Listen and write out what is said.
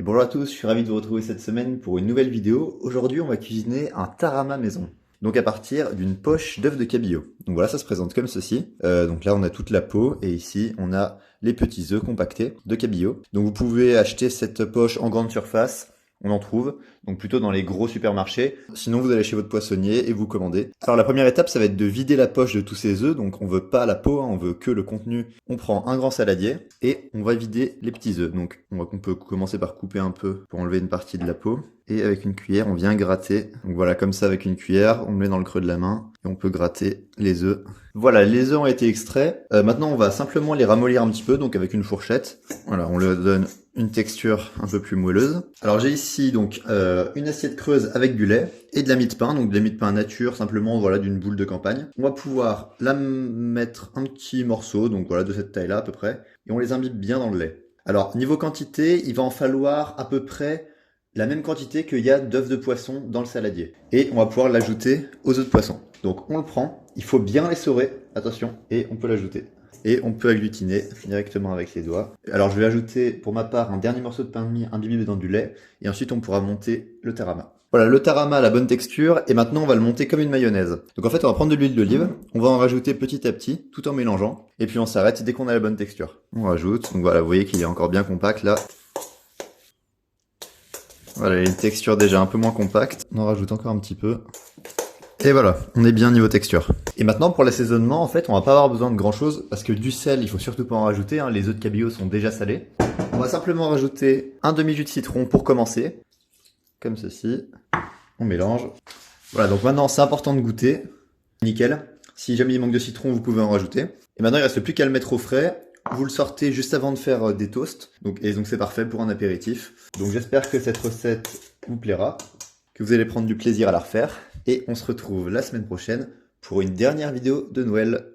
Et bonjour à tous, je suis ravi de vous retrouver cette semaine pour une nouvelle vidéo. Aujourd'hui, on va cuisiner un tarama maison. Donc à partir d'une poche d'œuf de cabillaud. Donc voilà, ça se présente comme ceci. Donc là, on a toute la peau et ici, on a les petits œufs compactés de cabillaud. Donc vous pouvez acheter cette poche en grande surface. On en trouve, donc plutôt dans les gros supermarchés. Sinon, vous allez chez votre poissonnier et vous commandez. Alors la première étape, ça va être de vider la poche de tous ces œufs. Donc on veut pas la peau, hein, on veut que le contenu. On prend un grand saladier et on va vider les petits œufs. Donc on peut commencer par couper un peu pour enlever une partie de la peau. Et avec une cuillère, on vient gratter. Donc voilà, comme ça avec une cuillère, on le met dans le creux de la main et on peut gratter les œufs. Voilà, les œufs ont été extraits. Maintenant, on va simplement les ramollir un petit peu, donc avec une fourchette. Voilà, on leur donne une texture un peu plus moelleuse. Alors j'ai ici donc une assiette creuse avec du lait et de la mie de pain, donc de la mie de pain nature, simplement voilà d'une boule de campagne. On va pouvoir la mettre un petit morceau, donc voilà de cette taille-là à peu près, et on les imbibe bien dans le lait. Alors niveau quantité, il va en falloir à peu près la même quantité qu'il y a d'œufs de poisson dans le saladier. Et on va pouvoir l'ajouter aux œufs de poisson. Donc on le prend, il faut bien l'essorer, attention, et on peut l'ajouter. Et on peut agglutiner directement avec les doigts. Alors je vais ajouter pour ma part un dernier morceau de pain de mie imbibé dans du lait, et ensuite on pourra monter le tarama. Voilà, le tarama a la bonne texture, et maintenant on va le monter comme une mayonnaise. Donc en fait on va prendre de l'huile d'olive, on va en rajouter petit à petit, tout en mélangeant, et puis on s'arrête dès qu'on a la bonne texture. On rajoute, donc voilà, vous voyez qu'il est encore bien compact là. Voilà, il y a une texture déjà un peu moins compacte. On en rajoute encore un petit peu. Et voilà, on est bien niveau texture. Et maintenant pour l'assaisonnement, en fait, on va pas avoir besoin de grand chose parce que du sel, il faut surtout pas en rajouter, hein, les œufs de cabillaud sont déjà salés. On va simplement rajouter un demi-jus de citron pour commencer, comme ceci. On mélange. Voilà, donc maintenant c'est important de goûter. Nickel. Si jamais il manque de citron, vous pouvez en rajouter. Et maintenant il reste plus qu'à le mettre au frais. Vous le sortez juste avant de faire des toasts, donc c'est parfait pour un apéritif. Donc j'espère que cette recette vous plaira, que vous allez prendre du plaisir à la refaire, et on se retrouve la semaine prochaine pour une dernière vidéo de Noël.